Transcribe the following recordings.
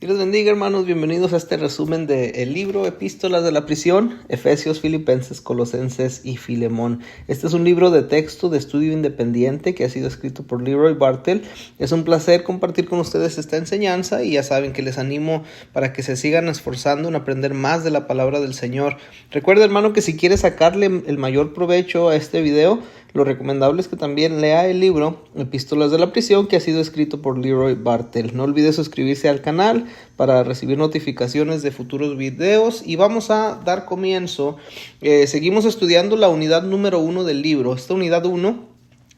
Dios les bendiga, hermanos, bienvenidos a este resumen del libro Epístolas de la Prisión, Efesios, Filipenses, Colosenses y Filemón. Este es un libro de texto de estudio independiente que ha sido escrito por Leroy Bartel. Es un placer compartir con ustedes esta enseñanza y ya saben que les animo para que se sigan esforzando en aprender más de la palabra del Señor. Recuerda, hermano, que si quieres sacarle el mayor provecho a este video, lo recomendable es que también lea el libro Epístolas de la Prisión que ha sido escrito por Leroy Bartel. No olvide suscribirse al canal para recibir notificaciones de futuros videos y vamos a dar comienzo. Seguimos estudiando la unidad número 1 del libro. Esta unidad 1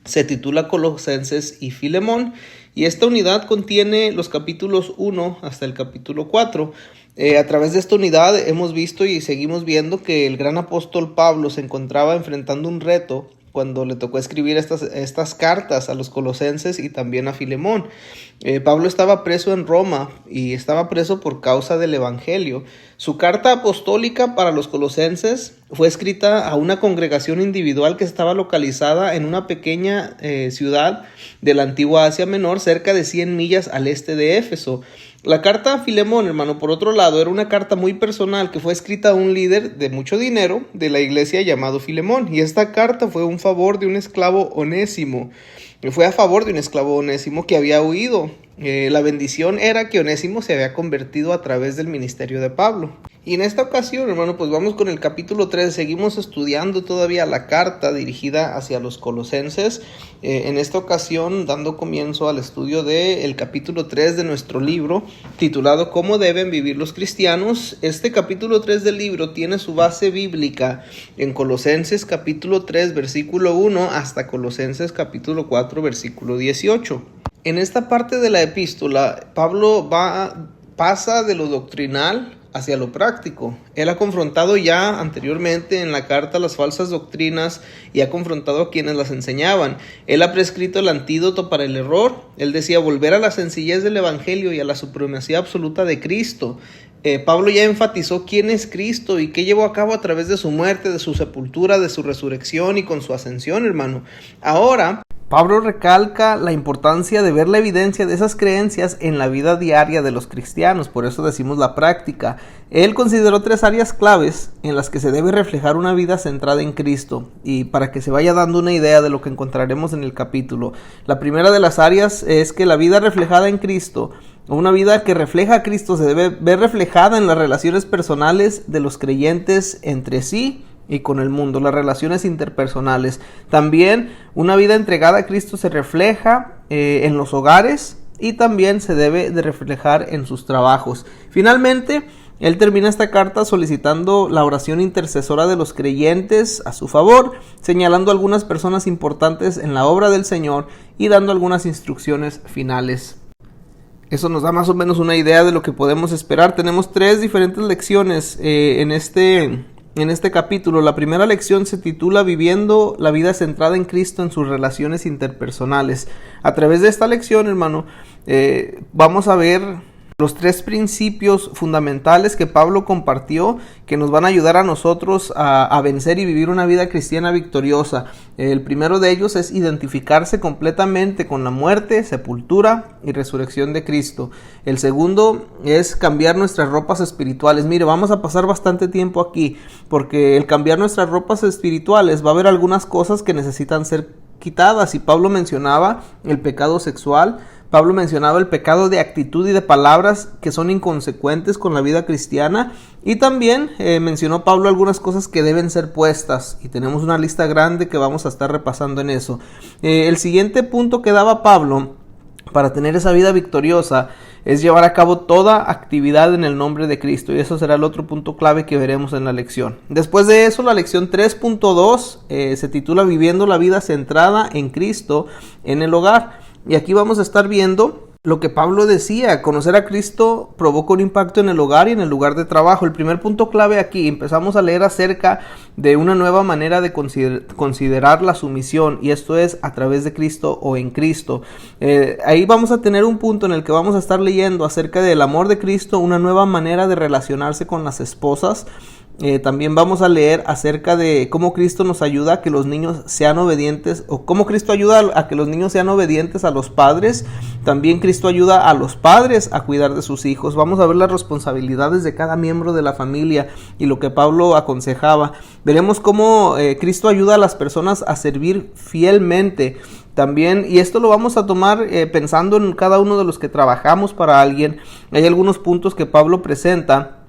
se titula Colosenses y Filemón y esta unidad contiene los capítulos 1 hasta el capítulo 4. A través de esta unidad hemos visto y seguimos viendo que el gran apóstol Pablo se encontraba enfrentando un reto cuando le tocó escribir estas cartas a los colosenses y también a Filemón. Pablo estaba preso en Roma y estaba preso por causa del evangelio. Su carta apostólica para los colosenses fue escrita a una congregación individual que estaba localizada en una pequeña ciudad de la antigua Asia Menor, cerca de 100 millas al este de Éfeso. La carta a Filemón, hermano, por otro lado, era una carta muy personal que fue escrita a un líder de mucho dinero de la iglesia llamado Filemón. Y esta carta fue un favor de un esclavo Onésimo. Fue a favor de un esclavo Onésimo que había huido. La bendición era que Onésimo se había convertido a través del ministerio de Pablo. Y en esta ocasión, hermano, pues vamos con el capítulo 3. Seguimos estudiando todavía la carta dirigida hacia los colosenses. En esta ocasión, dando comienzo al estudio del capítulo 3 de nuestro libro, titulado ¿Cómo deben vivir los cristianos? Este capítulo 3 del libro tiene su base bíblica en Colosenses capítulo 3, versículo 1, hasta Colosenses capítulo 4, versículo 18. En esta parte de la epístola, Pablo pasa de lo doctrinal hacia lo práctico. Él ha confrontado ya anteriormente en la carta las falsas doctrinas y ha confrontado a quienes las enseñaban. Él ha prescrito el antídoto para el error. Él decía volver a la sencillez del evangelio y a la supremacía absoluta de Cristo. Pablo ya enfatizó quién es Cristo y qué llevó a cabo a través de su muerte, de su sepultura, de su resurrección y con su ascensión, hermano. Ahora Pablo recalca la importancia de ver la evidencia de esas creencias en la vida diaria de los cristianos, por eso decimos la práctica. Él consideró 3 áreas claves en las que se debe reflejar una vida centrada en Cristo, y para que se vaya dando una idea de lo que encontraremos en el capítulo. La primera de las áreas es que la vida reflejada en Cristo, una vida que refleja a Cristo, se debe ver reflejada en las relaciones personales de los creyentes entre sí y con el mundo, las relaciones interpersonales. También una vida entregada a Cristo se refleja en los hogares y también se debe de reflejar en sus trabajos. Finalmente, él termina esta carta solicitando la oración intercesora de los creyentes a su favor, señalando algunas personas importantes en la obra del Señor y dando algunas instrucciones finales. Eso nos da más o menos una idea de lo que podemos esperar. Tenemos 3 diferentes lecciones en este capítulo. La primera lección se titula Viviendo la vida centrada en Cristo en sus relaciones interpersonales. A través de esta lección, hermano, vamos a ver los 3 principios fundamentales que Pablo compartió que nos van a ayudar a nosotros a vencer y vivir una vida cristiana victoriosa. El primero de ellos es identificarse completamente con la muerte, sepultura y resurrección de Cristo. El segundo es cambiar nuestras ropas espirituales. Mire, vamos a pasar bastante tiempo aquí porque el cambiar nuestras ropas espirituales va a haber algunas cosas que necesitan ser quitadas, y Pablo mencionaba el pecado sexual. Pablo mencionaba el pecado de actitud y de palabras que son inconsecuentes con la vida cristiana, y también mencionó Pablo algunas cosas que deben ser puestas, y tenemos una lista grande que vamos a estar repasando en eso. El siguiente punto que daba Pablo para tener esa vida victoriosa es llevar a cabo toda actividad en el nombre de Cristo, y eso será el otro punto clave que veremos en la lección. Después de eso, la lección 3.2 se titula Viviendo la vida centrada en Cristo en el hogar. Y aquí vamos a estar viendo lo que Pablo decía: conocer a Cristo provoca un impacto en el hogar y en el lugar de trabajo. El primer punto clave aquí, empezamos a leer acerca de una nueva manera de considerar la sumisión, y esto es a través de Cristo o en Cristo. Ahí vamos a tener un punto en el que vamos a estar leyendo acerca del amor de Cristo, una nueva manera de relacionarse con las esposas, También vamos a leer acerca de cómo Cristo nos ayuda a que los niños sean obedientes, o cómo Cristo ayuda a que los niños sean obedientes a los padres. También Cristo ayuda a los padres a cuidar de sus hijos. Vamos a ver las responsabilidades de cada miembro de la familia y lo que Pablo aconsejaba. Veremos cómo Cristo ayuda a las personas a servir fielmente. También, y esto lo vamos a tomar pensando en cada uno de los que trabajamos para alguien. Hay algunos puntos que Pablo presenta.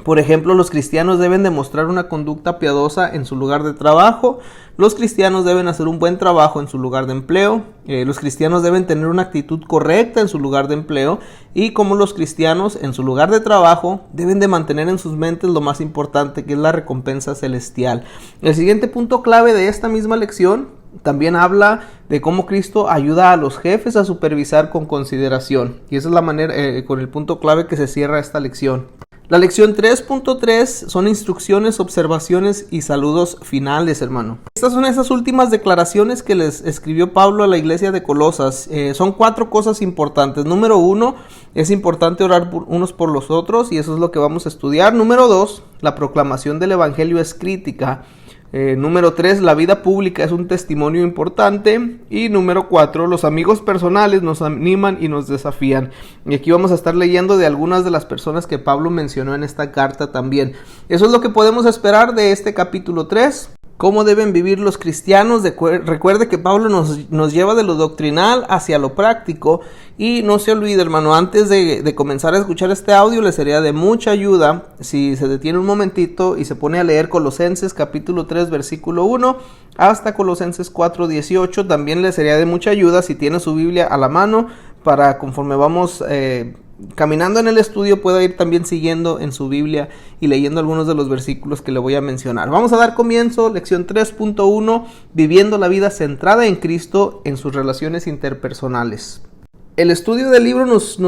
Por ejemplo, los cristianos deben demostrar una conducta piadosa en su lugar de trabajo. Los cristianos deben hacer un buen trabajo en su lugar de empleo. Los cristianos deben tener una actitud correcta en su lugar de empleo. Y como los cristianos en su lugar de trabajo deben de mantener en sus mentes lo más importante, que es la recompensa celestial. El siguiente punto clave de esta misma lección también habla de cómo Cristo ayuda a los jefes a supervisar con consideración. Y esa es la manera, con el punto clave que se cierra esta lección. La lección 3.3 son instrucciones, observaciones y saludos finales, hermano. Estas son esas últimas declaraciones que les escribió Pablo a la iglesia de Colosas. Son 4 cosas importantes. Número 1, es importante orar unos por los otros, y eso es lo que vamos a estudiar. Número 2, la proclamación del evangelio es crítica. Número 3, la vida pública es un testimonio importante. Y número 4, los amigos personales nos animan y nos desafían. Y aquí vamos a estar leyendo de algunas de las personas que Pablo mencionó en esta carta también. Eso es lo que podemos esperar de este capítulo 3. ¿Cómo deben vivir los cristianos? Recuerde que Pablo nos lleva de lo doctrinal hacia lo práctico. Y no se olvide, hermano, antes de comenzar a escuchar este audio, le sería de mucha ayuda si se detiene un momentito y se pone a leer Colosenses capítulo 3 versículo 1 hasta Colosenses 4, 18. También le sería de mucha ayuda si tiene su Biblia a la mano, para conforme vamos caminando en el estudio pueda ir también siguiendo en su Biblia y leyendo algunos de los versículos que le voy a mencionar. Vamos a dar comienzo, lección 3.1, viviendo la vida centrada en Cristo en sus relaciones interpersonales. El estudio del libro nos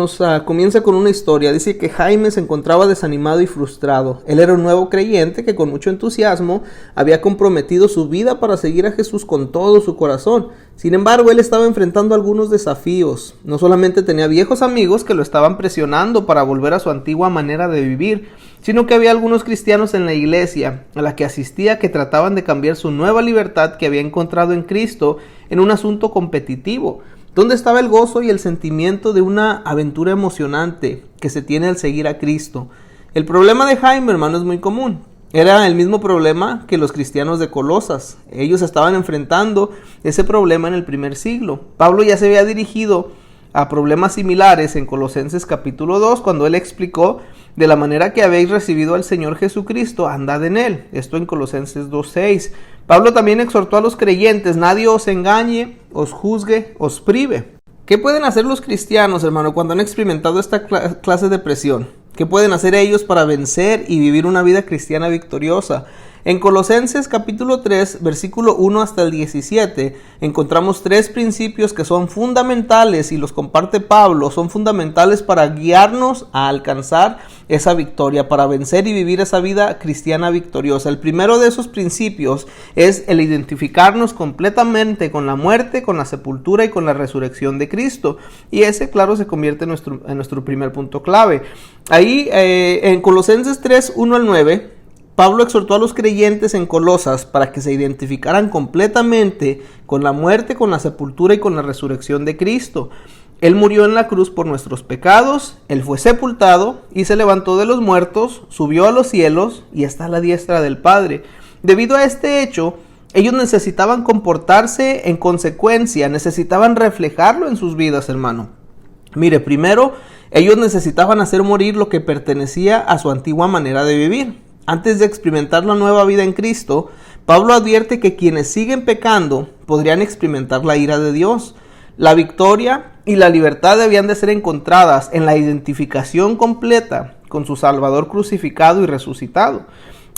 comienza con una historia. Dice que Jaime se encontraba desanimado y frustrado. Él era un nuevo creyente que con mucho entusiasmo había comprometido su vida para seguir a Jesús con todo su corazón. Sin embargo, él estaba enfrentando algunos desafíos. No solamente tenía viejos amigos que lo estaban presionando para volver a su antigua manera de vivir, sino que había algunos cristianos en la iglesia a la que asistía que trataban de cambiar su nueva libertad que había encontrado en Cristo en un asunto competitivo. ¿Dónde estaba el gozo y el sentimiento de una aventura emocionante que se tiene al seguir a Cristo? El problema de Jaime, hermano, es muy común. Era el mismo problema que los cristianos de Colosas. Ellos estaban enfrentando ese problema en el primer siglo. Pablo ya se había dirigido a problemas similares en Colosenses capítulo 2, cuando él explicó: de la manera que habéis recibido al Señor Jesucristo, andad en él. Esto en Colosenses 2:6. Pablo también exhortó a los creyentes: nadie os engañe, os juzgue, os prive. ¿Qué pueden hacer los cristianos, hermano, cuando han experimentado esta clase de presión? ¿Qué pueden hacer ellos para vencer y vivir una vida cristiana victoriosa? En Colosenses capítulo 3, versículo 1 hasta el 17, encontramos 3 principios que son fundamentales, y los comparte Pablo. Son fundamentales para guiarnos a alcanzar esa victoria, para vencer y vivir esa vida cristiana victoriosa. El primero de esos principios es el identificarnos completamente con la muerte, con la sepultura y con la resurrección de Cristo. Y ese, claro, se convierte en nuestro primer punto clave. Ahí, en Colosenses 3, 1 al 9, Pablo exhortó a los creyentes en Colosas para que se identificaran completamente con la muerte, con la sepultura y con la resurrección de Cristo. Él murió en la cruz por nuestros pecados, Él fue sepultado y se levantó de los muertos, subió a los cielos y está a la diestra del Padre. Debido a este hecho, ellos necesitaban comportarse en consecuencia, necesitaban reflejarlo en sus vidas, hermano. Mire, primero, ellos necesitaban hacer morir lo que pertenecía a su antigua manera de vivir. Antes de experimentar la nueva vida en Cristo, Pablo advierte que quienes siguen pecando podrían experimentar la ira de Dios. La victoria y la libertad debían de ser encontradas en la identificación completa con su Salvador crucificado y resucitado.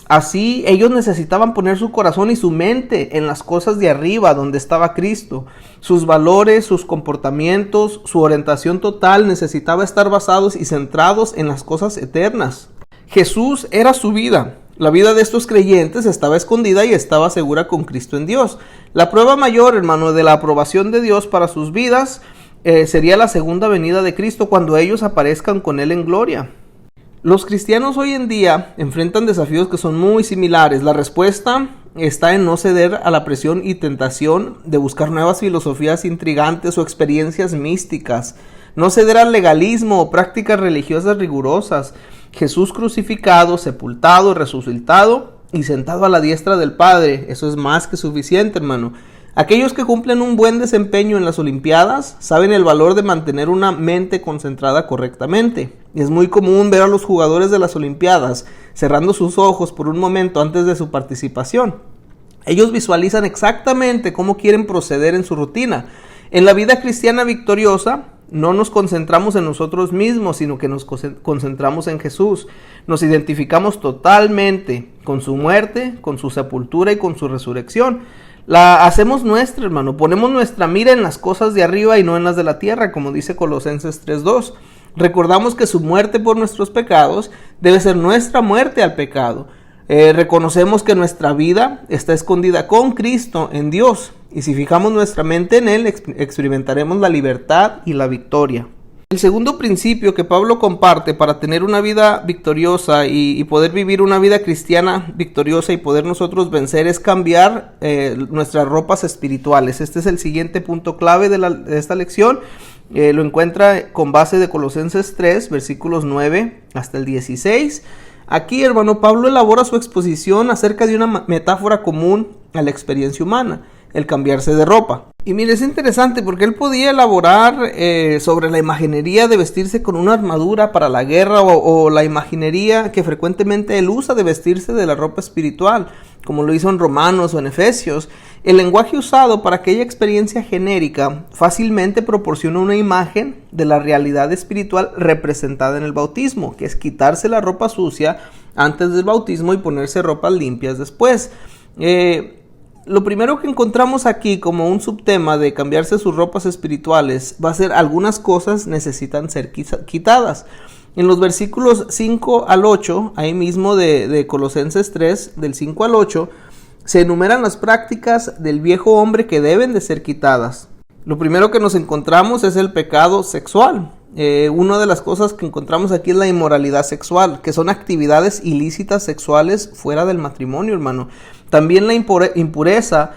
Así, ellos necesitaban poner su corazón y su mente en las cosas de arriba, donde estaba Cristo. Sus valores, sus comportamientos, su orientación total necesitaba estar basados y centrados en las cosas eternas. Jesús era su vida. La vida de estos creyentes estaba escondida y estaba segura con Cristo en Dios. La prueba mayor, hermano, de la aprobación de Dios para sus vidas sería la segunda venida de Cristo, cuando ellos aparezcan con Él en gloria. Los cristianos hoy en día enfrentan desafíos que son muy similares. La respuesta está en no ceder a la presión y tentación de buscar nuevas filosofías intrigantes o experiencias místicas. No ceder al legalismo o prácticas religiosas rigurosas. Jesús crucificado, sepultado, resucitado y sentado a la diestra del Padre. Eso es más que suficiente, hermano. Aquellos que cumplen un buen desempeño en las Olimpiadas saben el valor de mantener una mente concentrada correctamente. Es muy común ver a los jugadores de las Olimpiadas cerrando sus ojos por un momento antes de su participación. Ellos visualizan exactamente cómo quieren proceder en su rutina. En la vida cristiana victoriosa, no nos concentramos en nosotros mismos, sino que nos concentramos en Jesús. Nos identificamos totalmente con su muerte, con su sepultura y con su resurrección. La hacemos nuestra, hermano. Ponemos nuestra mira en las cosas de arriba y no en las de la tierra, como dice Colosenses 3:2. Recordamos que su muerte por nuestros pecados debe ser nuestra muerte al pecado. Reconocemos que nuestra vida está escondida con Cristo en Dios. Y si fijamos nuestra mente en Él, experimentaremos la libertad y la victoria. El segundo principio que Pablo comparte para tener una vida victoriosa y poder vivir una vida cristiana victoriosa y poder nosotros vencer es cambiar nuestras ropas espirituales. Este es el siguiente punto clave de esta lección. Lo encuentra con base de Colosenses 3, versículos 9 hasta el 16. Aquí, hermano, Pablo elabora su exposición acerca de una metáfora común a la experiencia humana, el cambiarse de ropa. Y mire, es interesante porque él podía elaborar sobre la imaginería de vestirse con una armadura para la guerra o la imaginería que frecuentemente él usa de vestirse de la ropa espiritual, como lo hizo en Romanos o en Efesios. El lenguaje usado para aquella experiencia genérica fácilmente proporciona una imagen de la realidad espiritual representada en el bautismo, que es quitarse la ropa sucia antes del bautismo y ponerse ropas limpias después. Lo primero que encontramos aquí como un subtema de cambiarse sus ropas espirituales va a ser algunas cosas necesitan ser quitadas. En los versículos 5 al 8, ahí mismo de Colosenses 3, del 5 al 8, se enumeran las prácticas del viejo hombre que deben de ser quitadas. Lo primero que nos encontramos es el pecado sexual. Una de las cosas que encontramos aquí es la inmoralidad sexual, que son actividades ilícitas sexuales fuera del matrimonio, hermano. También la impureza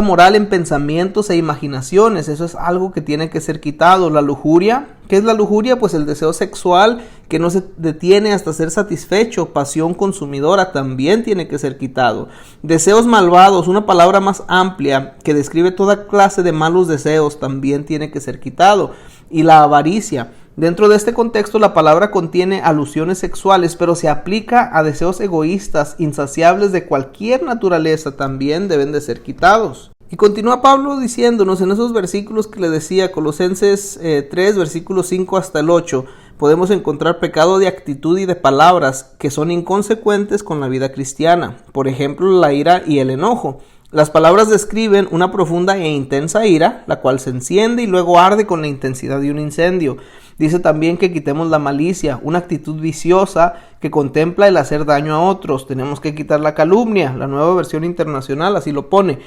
moral en pensamientos e imaginaciones, eso es algo que tiene que ser quitado. La lujuria, ¿qué es la lujuria? Pues el deseo sexual que no se detiene hasta ser satisfecho, pasión consumidora, también tiene que ser quitado. Deseos malvados, una palabra más amplia que describe toda clase de malos deseos, también tiene que ser quitado. Y la avaricia. Dentro de este contexto la palabra contiene alusiones sexuales, pero se aplica a deseos egoístas, insaciables de cualquier naturaleza, también deben de ser quitados. Y continúa Pablo diciéndonos en esos versículos que le decía, Colosenses 3, versículos 5 hasta el 8, podemos encontrar pecado de actitud y de palabras que son inconsecuentes con la vida cristiana. Por ejemplo, la ira y el enojo. Las palabras describen una profunda e intensa ira, la cual se enciende y luego arde con la intensidad de un incendio. Dice también que quitemos la malicia, una actitud viciosa que contempla el hacer daño a otros. Tenemos que quitar la calumnia, la Nueva Versión Internacional así lo pone.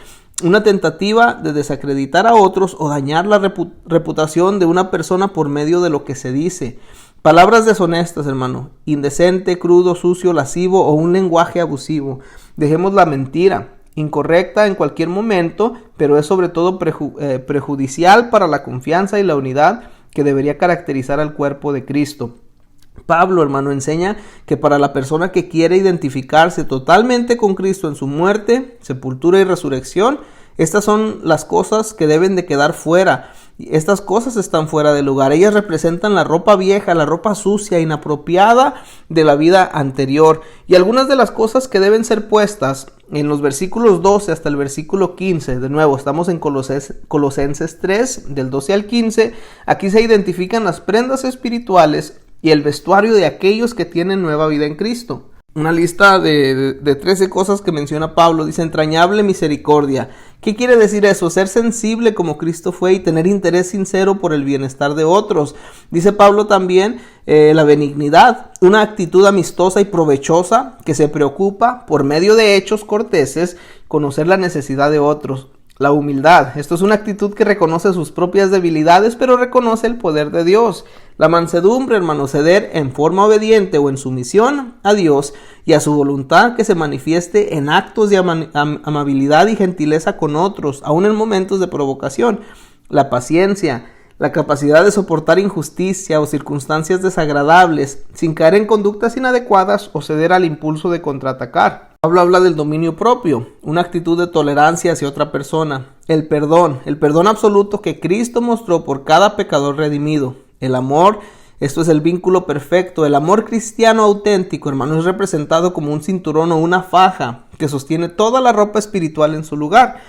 Una tentativa de desacreditar a otros o dañar la reputación de una persona por medio de lo que se dice. Palabras deshonestas, hermano, indecente, crudo, sucio, lascivo o un lenguaje abusivo. Dejemos la mentira. Incorrecta en cualquier momento, pero es sobre todo perjudicial para la confianza y la unidad que debería caracterizar al cuerpo de Cristo. Pablo, hermano, enseña que para la persona que quiere identificarse totalmente con Cristo en su muerte, sepultura y resurrección, estas son las cosas que deben de quedar fuera. Estas cosas están fuera de lugar. Ellas representan la ropa vieja, la ropa sucia, inapropiada de la vida anterior. Y algunas de las cosas que deben ser puestas en los versículos 12 hasta el versículo 15, de nuevo, estamos en Colosenses 3, del 12 al 15. Aquí se identifican las prendas espirituales y el vestuario de aquellos que tienen nueva vida en Cristo. Una lista de 13 cosas que menciona Pablo. Dice entrañable misericordia. ¿Qué quiere decir eso? Ser sensible como Cristo fue y tener interés sincero por el bienestar de otros. Dice Pablo también la benignidad, una actitud amistosa y provechosa que se preocupa por medio de hechos corteses, conocer la necesidad de otros. La humildad, esto es una actitud que reconoce sus propias debilidades, pero reconoce el poder de Dios. La mansedumbre, hermano, ceder en forma obediente o en sumisión a Dios y a su voluntad que se manifieste en actos de amabilidad y gentileza con otros, aun en momentos de provocación. La paciencia, la capacidad de soportar injusticia o circunstancias desagradables sin caer en conductas inadecuadas o ceder al impulso de contraatacar. Pablo habla del dominio propio, una actitud de tolerancia hacia otra persona. El perdón absoluto que Cristo mostró por cada pecador redimido. El amor, esto es el vínculo perfecto. El amor cristiano auténtico, hermano, es representado como un cinturón o una faja que sostiene toda la ropa espiritual en su lugar.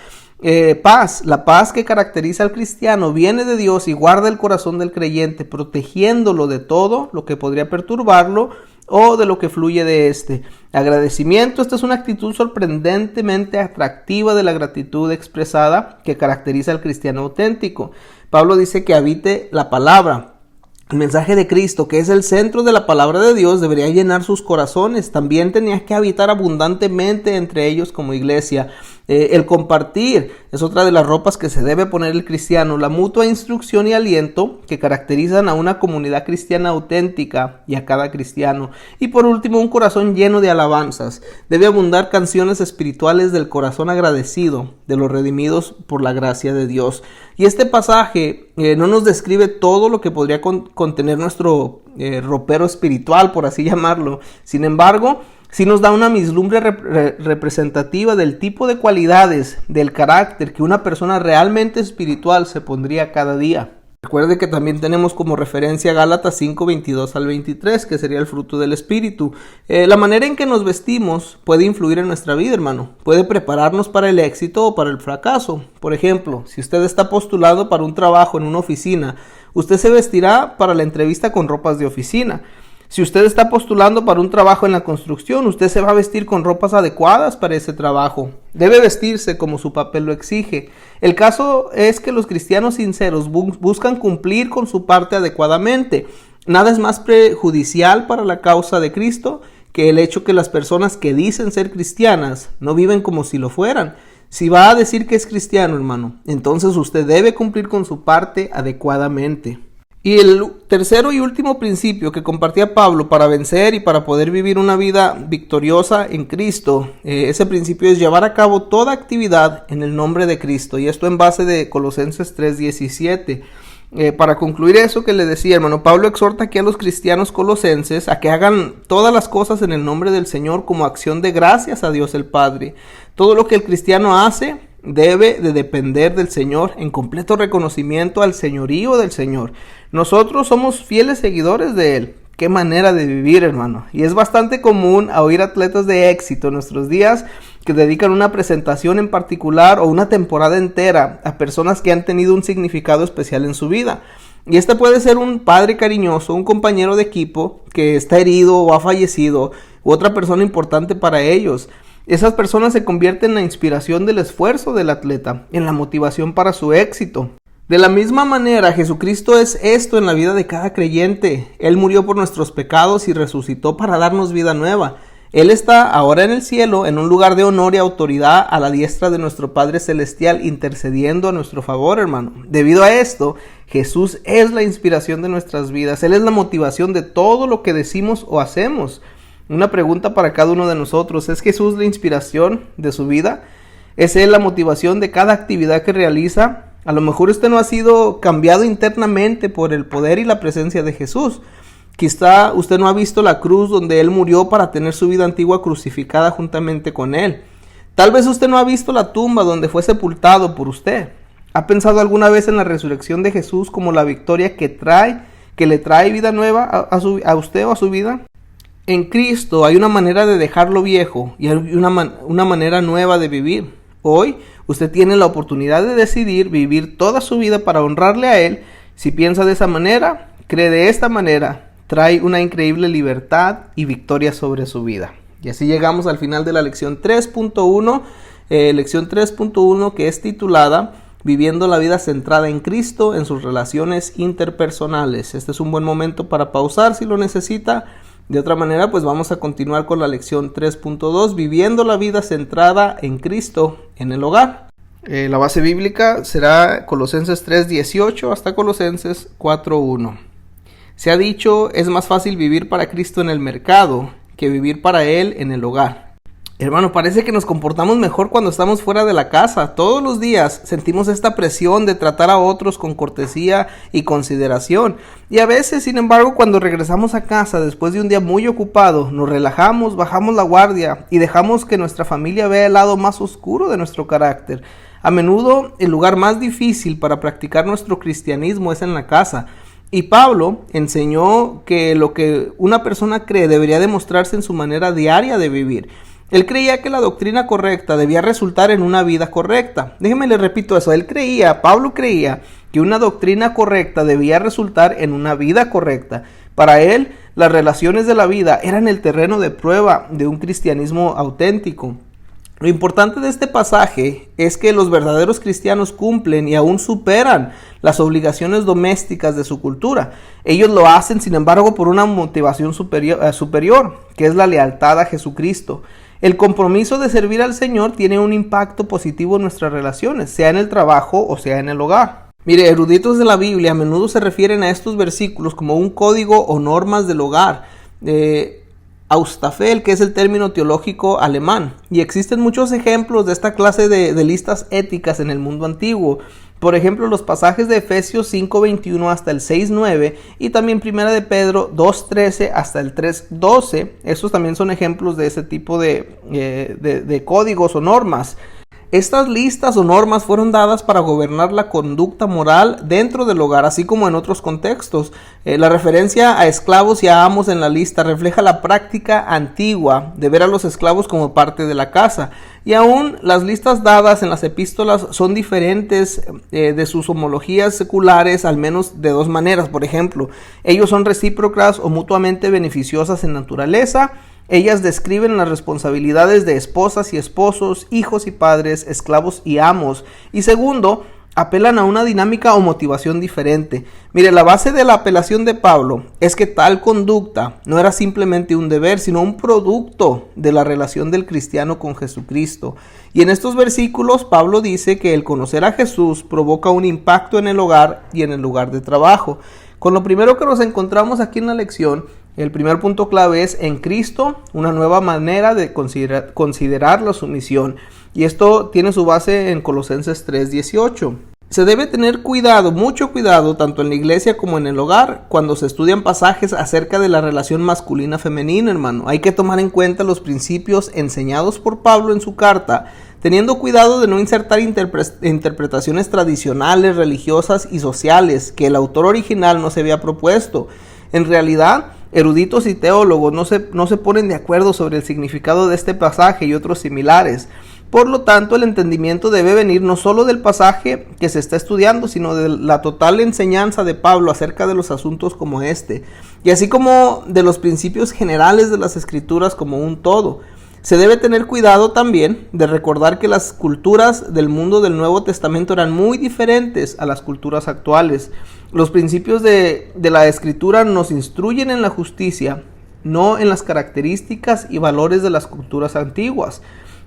Paz, la paz que caracteriza al cristiano viene de Dios y guarda el corazón del creyente, protegiéndolo de todo lo que podría perturbarlo o de lo que fluye de este. Agradecimiento, esta es una actitud sorprendentemente atractiva de la gratitud expresada que caracteriza al cristiano auténtico. Pablo dice que habite la palabra. El mensaje de Cristo, que es el centro de la palabra de Dios, debería llenar sus corazones. También tenía que habitar abundantemente entre ellos como iglesia. El compartir es otra de las ropas que se debe poner el cristiano. La mutua instrucción y aliento que caracterizan a una comunidad cristiana auténtica y a cada cristiano. Y por último, un corazón lleno de alabanzas. Debe abundar canciones espirituales del corazón agradecido de los redimidos por la gracia de Dios. Y este pasaje no nos describe todo lo que podría contener nuestro ropero espiritual, por así llamarlo. Sin embargo, sí nos da una vislumbre representativa del tipo de cualidades, del carácter que una persona realmente espiritual se pondría cada día. Recuerde que también tenemos como referencia Gálatas 5, 22 al 23, que sería el fruto del Espíritu. La manera en que nos vestimos puede influir en nuestra vida, hermano. Puede prepararnos para el éxito o para el fracaso. Por ejemplo, si usted está postulado para un trabajo en una oficina, usted se vestirá para la entrevista con ropas de oficina. Si usted está postulando para un trabajo en la construcción, usted se va a vestir con ropas adecuadas para ese trabajo. Debe vestirse como su papel lo exige. El caso es que los cristianos sinceros buscan cumplir con su parte adecuadamente. Nada es más perjudicial para la causa de Cristo que el hecho que las personas que dicen ser cristianas no viven como si lo fueran. Si va a decir que es cristiano, hermano, entonces usted debe cumplir con su parte adecuadamente. Y el tercero y último principio que compartía Pablo para vencer y para poder vivir una vida victoriosa en Cristo, ese principio es llevar a cabo toda actividad en el nombre de Cristo, y esto en base de Colosenses 3:17. Para concluir eso que le decía, hermano, Pablo exhorta aquí a los cristianos colosenses a que hagan todas las cosas en el nombre del Señor como acción de gracias a Dios el Padre. Todo lo que el cristiano hace debe de depender del Señor en completo reconocimiento al señorío del Señor. Nosotros somos fieles seguidores de Él. Qué manera de vivir, hermano. Y es bastante común oír atletas de éxito en nuestros días que dedican una presentación en particular o una temporada entera a personas que han tenido un significado especial en su vida. Y este puede ser un padre cariñoso, un compañero de equipo que está herido o ha fallecido, u otra persona importante para ellos. Esas personas se convierten en la inspiración del esfuerzo del atleta, en la motivación para su éxito. De la misma manera, Jesucristo es esto en la vida de cada creyente. Él murió por nuestros pecados y resucitó para darnos vida nueva. Él está ahora en el cielo, en un lugar de honor y autoridad a la diestra de nuestro Padre Celestial, intercediendo a nuestro favor, hermano. Debido a esto, Jesús es la inspiración de nuestras vidas. Él es la motivación de todo lo que decimos o hacemos. Una pregunta para cada uno de nosotros: ¿es Jesús la inspiración de su vida? ¿Es Él la motivación de cada actividad que realiza? A lo mejor usted no ha sido cambiado internamente por el poder y la presencia de Jesús. Quizá usted no ha visto la cruz donde Él murió para tener su vida antigua crucificada juntamente con Él. Tal vez usted no ha visto la tumba donde fue sepultado por usted. ¿Ha pensado alguna vez en la resurrección de Jesús como la victoria que le trae vida nueva a usted o a su vida? En Cristo hay una manera de dejar lo viejo y hay una manera nueva de vivir. Hoy usted tiene la oportunidad de decidir vivir toda su vida para honrarle a Él. Si piensa de esa manera, cree de esta manera, trae una increíble libertad y victoria sobre su vida. Y así llegamos al final de la lección 3.1, que es titulada Viviendo la vida centrada en Cristo en sus relaciones interpersonales. Este es un buen momento para pausar si lo necesita. De otra manera, pues vamos a continuar con la lección 3.2, Viviendo la vida centrada en Cristo en el hogar. La base bíblica será Colosenses 3:18 hasta Colosenses 4:1. Se ha dicho, es más fácil vivir para Cristo en el mercado que vivir para Él en el hogar. Hermano, parece que nos comportamos mejor cuando estamos fuera de la casa. Todos los días sentimos esta presión de tratar a otros con cortesía y consideración. Y a veces, sin embargo, cuando regresamos a casa después de un día muy ocupado, nos relajamos, bajamos la guardia y dejamos que nuestra familia vea el lado más oscuro de nuestro carácter. A menudo, el lugar más difícil para practicar nuestro cristianismo es en la casa. Y Pablo enseñó que lo que una persona cree debería demostrarse en su manera diaria de vivir. Él creía que la doctrina correcta debía resultar en una vida correcta. Déjeme le repito eso. Pablo creía que una doctrina correcta debía resultar en una vida correcta. Para él, las relaciones de la vida eran el terreno de prueba de un cristianismo auténtico. Lo importante de este pasaje es que los verdaderos cristianos cumplen y aún superan las obligaciones domésticas de su cultura. Ellos lo hacen, sin embargo, por una motivación superior, que es la lealtad a Jesucristo. El compromiso de servir al Señor tiene un impacto positivo en nuestras relaciones, sea en el trabajo o sea en el hogar. Mire, eruditos de la Biblia a menudo se refieren a estos versículos como un código o normas del hogar. Austafel, que es el término teológico alemán, y existen muchos ejemplos de esta clase de listas éticas en el mundo antiguo. Por ejemplo, los pasajes de Efesios 5:21 hasta el 6:9 y también Primera de Pedro 2:13 hasta el 3:12. Estos también son ejemplos de ese tipo de códigos o normas. Estas listas o normas fueron dadas para gobernar la conducta moral dentro del hogar, así como en otros contextos. La referencia a esclavos y a amos en la lista refleja la práctica antigua de ver a los esclavos como parte de la casa. Y aún las listas dadas en las epístolas son diferentes de sus homologías seculares, al menos de dos maneras. Por ejemplo, ellos son recíprocas o mutuamente beneficiosas en naturaleza. Ellas describen las responsabilidades de esposas y esposos, hijos y padres, esclavos y amos. Y segundo, apelan a una dinámica o motivación diferente. Mire, la base de la apelación de Pablo es que tal conducta no era simplemente un deber, sino un producto de la relación del cristiano con Jesucristo. Y en estos versículos, Pablo dice que el conocer a Jesús provoca un impacto en el hogar y en el lugar de trabajo. Con lo primero que nos encontramos aquí en la lección, el primer punto clave es en Cristo, una nueva manera de considerar la sumisión. Y esto tiene su base en Colosenses 3:18. Se debe tener cuidado, mucho cuidado, tanto en la iglesia como en el hogar, cuando se estudian pasajes acerca de la relación masculina-femenina, hermano. Hay que tomar en cuenta los principios enseñados por Pablo en su carta, teniendo cuidado de no insertar interpretaciones tradicionales, religiosas y sociales que el autor original no se había propuesto. En realidad, eruditos y teólogos no se ponen de acuerdo sobre el significado de este pasaje y otros similares. Por lo tanto, el entendimiento debe venir no solo del pasaje que se está estudiando, sino de la total enseñanza de Pablo acerca de los asuntos como este, y así como de los principios generales de las Escrituras como un todo. Se debe tener cuidado también de recordar que las culturas del mundo del Nuevo Testamento eran muy diferentes a las culturas actuales. Los principios de la Escritura nos instruyen en la justicia, no en las características y valores de las culturas antiguas.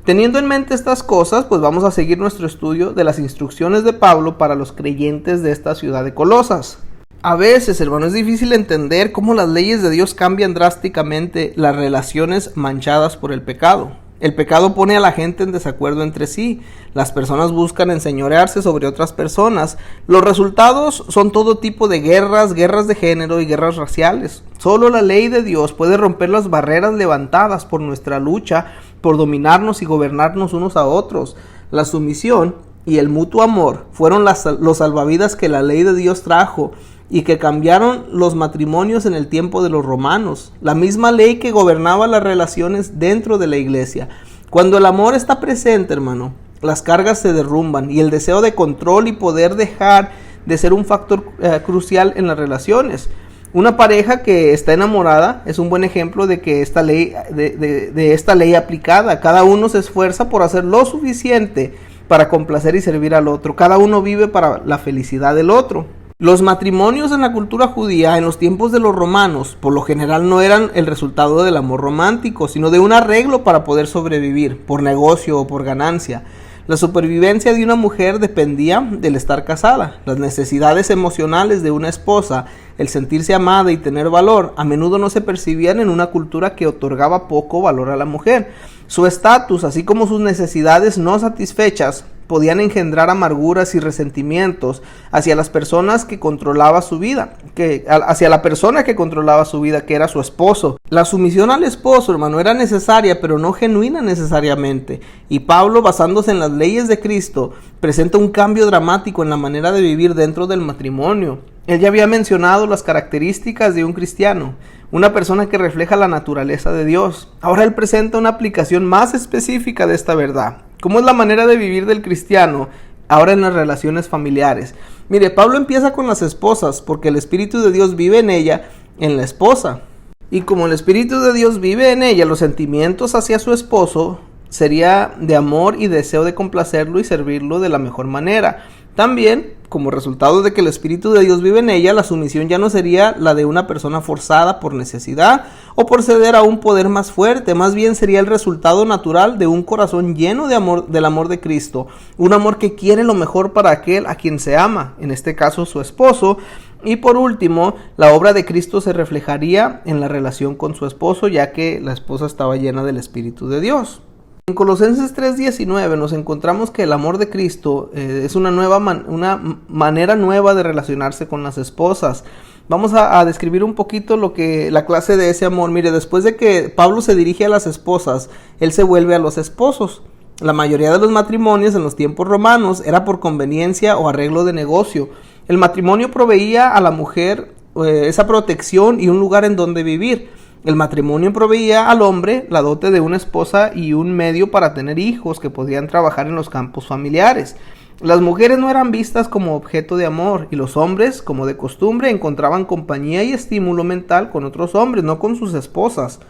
Teniendo en mente estas cosas, pues vamos a seguir nuestro estudio de las instrucciones de Pablo para los creyentes de esta ciudad de Colosas. A veces, hermano, es difícil entender cómo las leyes de Dios cambian drásticamente las relaciones manchadas por el pecado. El pecado pone a la gente en desacuerdo entre sí. Las personas buscan enseñorearse sobre otras personas. Los resultados son todo tipo de guerras de género y guerras raciales. Solo la ley de Dios puede romper las barreras levantadas por nuestra lucha por dominarnos y gobernarnos unos a otros. La sumisión y el mutuo amor fueron los salvavidas que la ley de Dios trajo y que cambiaron los matrimonios en el tiempo de los romanos, la misma ley que gobernaba las relaciones dentro de la iglesia. Cuando el amor está presente, hermano, las cargas se derrumban y el deseo de control y poder dejar de ser un factor crucial en las relaciones. Una pareja que está enamorada es un buen ejemplo de que esta ley aplicada. Cada uno se esfuerza por hacer lo suficiente para complacer y servir al otro. Cada uno vive para la felicidad del otro. Los matrimonios en la cultura judía en los tiempos de los romanos por lo general no eran el resultado del amor romántico, sino de un arreglo para poder sobrevivir, por negocio o por ganancia. La supervivencia de una mujer dependía del estar casada. Las necesidades emocionales de una esposa, el sentirse amada y tener valor, a menudo no se percibían en una cultura que otorgaba poco valor a la mujer. Su estatus, así como sus necesidades no satisfechas, podían engendrar amarguras y resentimientos hacia las personas que controlaba su vida, hacia la persona que controlaba su vida, que era su esposo. La sumisión al esposo, hermano, era necesaria, pero no genuina necesariamente. Y Pablo, basándose en las leyes de Cristo, presenta un cambio dramático en la manera de vivir dentro del matrimonio. Él ya había mencionado las características de un cristiano, una persona que refleja la naturaleza de Dios. Ahora él presenta una aplicación más específica de esta verdad. ¿Cómo es la manera de vivir del cristiano ahora en las relaciones familiares? Mire, Pablo empieza con las esposas, porque el Espíritu de Dios vive en ella, en la esposa. Y como el Espíritu de Dios vive en ella, los sentimientos hacia su esposo sería de amor y deseo de complacerlo y servirlo de la mejor manera. También, como resultado de que el Espíritu de Dios vive en ella, la sumisión ya no sería la de una persona forzada por necesidad o por ceder a un poder más fuerte, más bien sería el resultado natural de un corazón lleno de amor, del amor de Cristo, un amor que quiere lo mejor para aquel a quien se ama, en este caso su esposo. Y por último, la obra de Cristo se reflejaría en la relación con su esposo, ya que la esposa estaba llena del Espíritu de Dios. En Colosenses 3:19 nos encontramos que el amor de Cristo es una manera nueva de relacionarse con las esposas. Vamos a describir un poquito la clase de ese amor. Mire, después de que Pablo se dirige a las esposas, él se vuelve a los esposos. La mayoría de los matrimonios en los tiempos romanos era por conveniencia o arreglo de negocio. El matrimonio proveía a la mujer esa protección y un lugar en donde vivir. El matrimonio proveía al hombre la dote de una esposa y un medio para tener hijos que podían trabajar en los campos familiares. Las mujeres no eran vistas como objeto de amor y los hombres, como de costumbre, encontraban compañía y estímulo mental con otros hombres, no con sus esposas.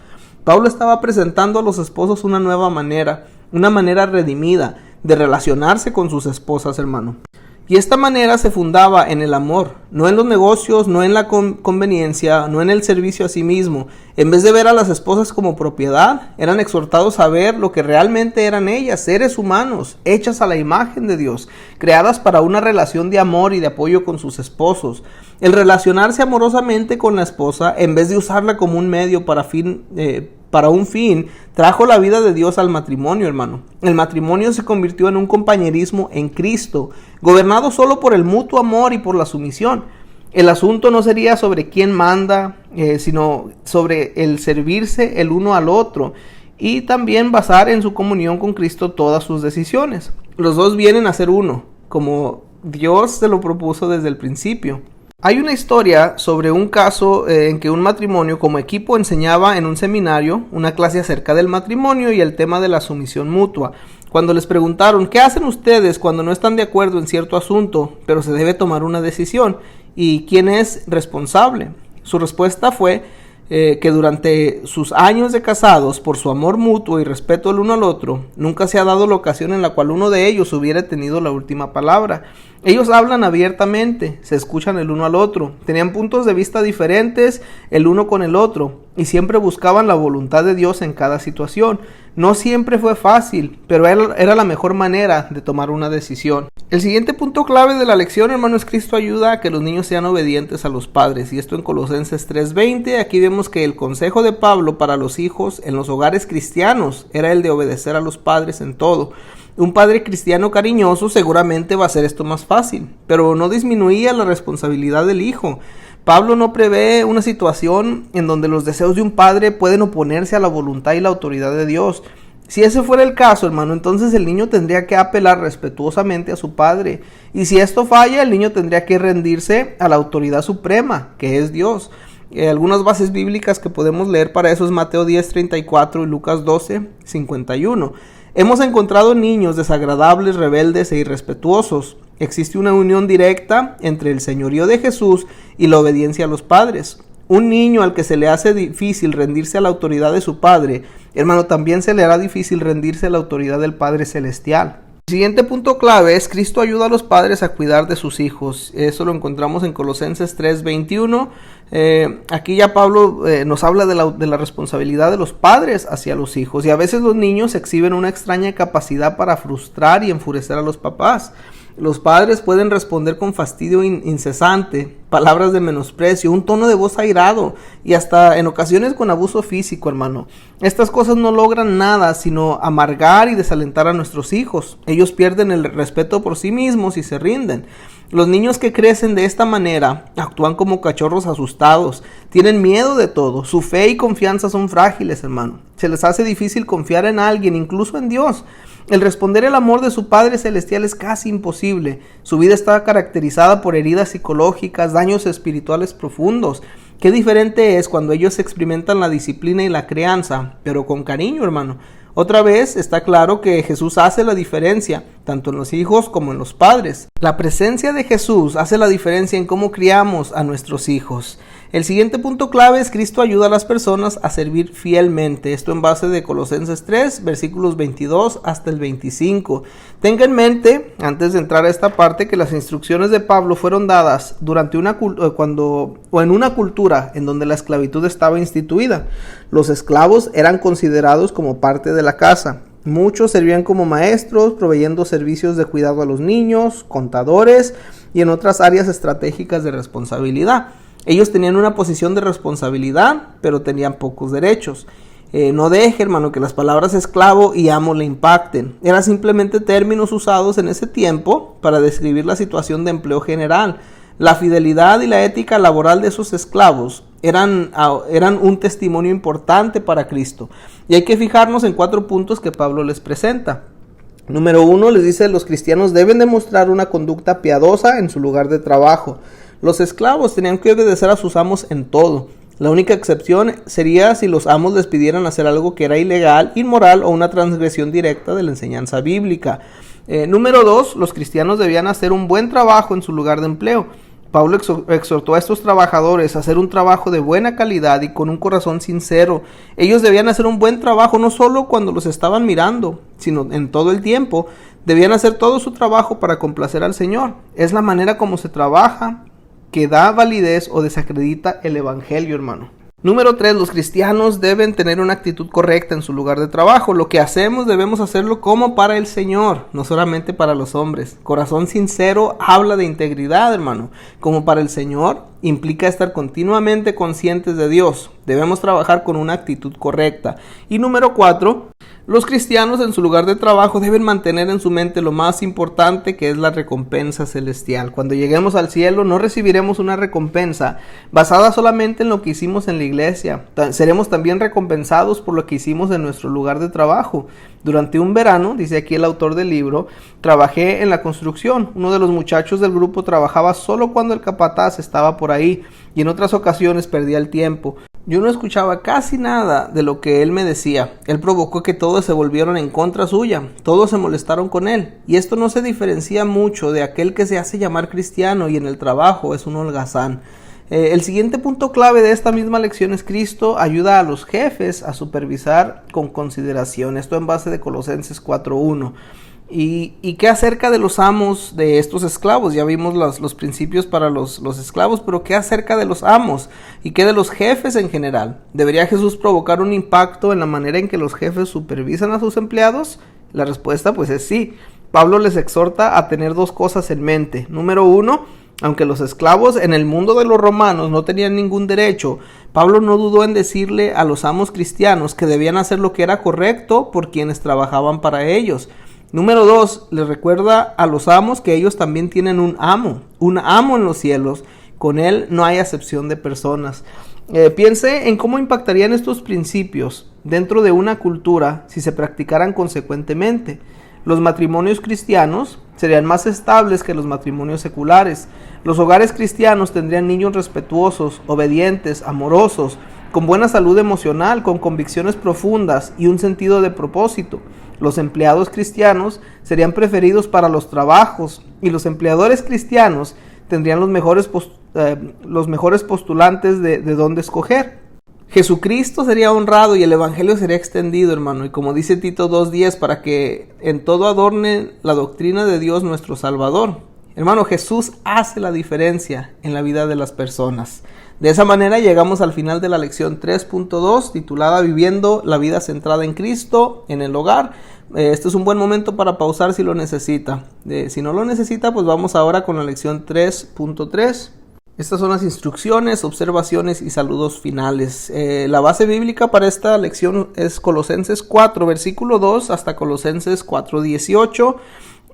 Pablo estaba presentando a los esposos una nueva manera, una manera redimida de relacionarse con sus esposas, hermano. Y esta manera se fundaba en el amor, no en los negocios, no en la conveniencia, no en el servicio a sí mismo. En vez de ver a las esposas como propiedad, eran exhortados a ver lo que realmente eran ellas, seres humanos, hechas a la imagen de Dios, creadas para una relación de amor y de apoyo con sus esposos. El relacionarse amorosamente con la esposa, en vez de usarla como un medio para un fin, trajo la vida de Dios al matrimonio, hermano. El matrimonio se convirtió en un compañerismo en Cristo, gobernado solo por el mutuo amor y por la sumisión. El asunto no sería sobre quién manda, sino sobre el servirse el uno al otro y también basar en su comunión con Cristo todas sus decisiones. Los dos vienen a ser uno, como Dios se lo propuso desde el principio. Hay una historia sobre un caso en que un matrimonio como equipo enseñaba en un seminario una clase acerca del matrimonio y el tema de la sumisión mutua. Cuando les preguntaron, ¿qué hacen ustedes cuando no están de acuerdo en cierto asunto, pero se debe tomar una decisión? ¿Y quién es responsable? Su respuesta fue que durante sus años de casados, por su amor mutuo y respeto el uno al otro, nunca se ha dado la ocasión en la cual uno de ellos hubiera tenido la última palabra. Ellos hablan abiertamente, se escuchan el uno al otro, tenían puntos de vista diferentes el uno con el otro y siempre buscaban la voluntad de Dios en cada situación. No siempre fue fácil, pero era la mejor manera de tomar una decisión. El siguiente punto clave de la lección, hermano, es Cristo ayuda a que los niños sean obedientes a los padres, y esto en Colosenses 3:20. Aquí vemos que el consejo de Pablo para los hijos en los hogares cristianos era el de obedecer a los padres en todo. Un padre cristiano cariñoso seguramente va a hacer esto más fácil, pero no disminuía la responsabilidad del hijo. Pablo no prevé una situación en donde los deseos de un padre pueden oponerse a la voluntad y la autoridad de Dios. Si ese fuera el caso, hermano, entonces el niño tendría que apelar respetuosamente a su padre. Y si esto falla, el niño tendría que rendirse a la autoridad suprema, que es Dios. Algunas bases bíblicas que podemos leer para eso es Mateo 10:34 y Lucas 12:51. Hemos encontrado niños desagradables, rebeldes e irrespetuosos. Existe una unión directa entre el señorío de Jesús y la obediencia a los padres. Un niño al que se le hace difícil rendirse a la autoridad de su padre, hermano, también se le hará difícil rendirse a la autoridad del Padre Celestial. El siguiente punto clave es: Cristo ayuda a los padres a cuidar de sus hijos. Eso lo encontramos en Colosenses 3:21. Aquí ya Pablo nos habla de la responsabilidad de los padres hacia los hijos, y a veces los niños exhiben una extraña capacidad para frustrar y enfurecer a los papás. Los padres pueden responder con fastidio incesante, palabras de menosprecio, un tono de voz airado y hasta en ocasiones con abuso físico, hermano. Estas cosas no logran nada sino amargar y desalentar a nuestros hijos. Ellos pierden el respeto por sí mismos y se rinden. Los niños que crecen de esta manera actúan como cachorros asustados, tienen miedo de todo, su fe y confianza son frágiles, hermano. Se les hace difícil confiar en alguien, incluso en Dios. El responder el amor de su Padre Celestial es casi imposible. Su vida está caracterizada por heridas psicológicas, daños espirituales profundos. Qué diferente es cuando ellos experimentan la disciplina y la crianza, pero con cariño, hermano. Otra vez está claro que Jesús hace la diferencia, tanto en los hijos como en los padres. La presencia de Jesús hace la diferencia en cómo criamos a nuestros hijos. El siguiente punto clave es: Cristo ayuda a las personas a servir fielmente. Esto en base de Colosenses 3, versículos 22 hasta el 25. Tenga en mente, antes de entrar a esta parte, que las instrucciones de Pablo fueron dadas durante en una cultura en donde la esclavitud estaba instituida. Los esclavos eran considerados como parte de la casa. Muchos servían como maestros, proveyendo servicios de cuidado a los niños, contadores y en otras áreas estratégicas de responsabilidad. Ellos tenían una posición de responsabilidad, pero tenían pocos derechos. No deje, hermano, que las palabras esclavo y amo le impacten. Eran simplemente términos usados en ese tiempo para describir la situación de empleo general. La fidelidad y la ética laboral de esos esclavos eran un testimonio importante para Cristo. Y hay que fijarnos en 4 puntos que Pablo les presenta. Número 1, les dice: los cristianos deben demostrar una conducta piadosa en su lugar de trabajo. Los esclavos tenían que obedecer a sus amos en todo. La única excepción sería si los amos les pidieran hacer algo que era ilegal, inmoral o una transgresión directa de la enseñanza bíblica. Número 2, los cristianos debían hacer un buen trabajo en su lugar de empleo. Pablo exhortó a estos trabajadores a hacer un trabajo de buena calidad y con un corazón sincero. Ellos debían hacer un buen trabajo no solo cuando los estaban mirando, sino en todo el tiempo. Debían hacer todo su trabajo para complacer al Señor. Es la manera como se trabaja que da validez o desacredita el evangelio, hermano. Número 3, los cristianos deben tener una actitud correcta en su lugar de trabajo. Lo que hacemos debemos hacerlo como para el Señor, no solamente para los hombres. Corazón sincero habla de integridad, hermano. Como para el Señor implica estar continuamente conscientes de Dios. Debemos trabajar con una actitud correcta. Y número 4, los cristianos en su lugar de trabajo deben mantener en su mente lo más importante, que es la recompensa celestial. Cuando lleguemos al cielo no recibiremos una recompensa basada solamente en lo que hicimos en la iglesia. Seremos también recompensados por lo que hicimos en nuestro lugar de trabajo. Durante un verano, dice aquí el autor del libro, trabajé en la construcción. Uno de los muchachos del grupo trabajaba solo cuando el capataz estaba por ahí y en otras ocasiones perdía el tiempo. Yo no escuchaba casi nada de lo que él me decía. Él provocó que todos se volvieron en contra suya. Todos se molestaron con él. Y esto no se diferencia mucho de aquel que se hace llamar cristiano y en el trabajo es un holgazán. El siguiente punto clave de esta misma lección es: Cristo ayuda a los jefes a supervisar con consideración. Esto en base de Colosenses 4:1. ¿Y qué acerca de los amos de estos esclavos? Ya vimos los principios para los esclavos, pero ¿qué acerca de los amos? ¿Y qué de los jefes en general? ¿Debería Jesús provocar un impacto en la manera en que los jefes supervisan a sus empleados? La respuesta pues es sí. Pablo les exhorta a tener 2 cosas en mente. Número 1, aunque los esclavos en el mundo de los romanos no tenían ningún derecho, Pablo no dudó en decirle a los amos cristianos que debían hacer lo que era correcto por quienes trabajaban para ellos. Número 2, les recuerda a los amos que ellos también tienen un amo en los cielos. Con él no hay acepción de personas. Piense en cómo impactarían estos principios dentro de una cultura si se practicaran consecuentemente. Los matrimonios cristianos serían más estables que los matrimonios seculares. Los hogares cristianos tendrían niños respetuosos, obedientes, amorosos, con buena salud emocional, con convicciones profundas y un sentido de propósito. Los empleados cristianos serían preferidos para los trabajos y los empleadores cristianos tendrían los mejores postulantes de dónde escoger. Jesucristo sería honrado y el evangelio sería extendido, hermano. Y como dice Tito 2:10, para que en todo adorne la doctrina de Dios nuestro Salvador. Hermano, Jesús hace la diferencia en la vida de las personas. De esa manera llegamos al final de la lección 3.2, titulada Viviendo la vida centrada en Cristo en el hogar. Este es un buen momento para pausar si lo necesita. Si no lo necesita, pues vamos ahora con la lección 3.3. Estas son las instrucciones, observaciones y saludos finales. La base bíblica para esta lección es Colosenses 4, versículo 2 hasta Colosenses 4:18.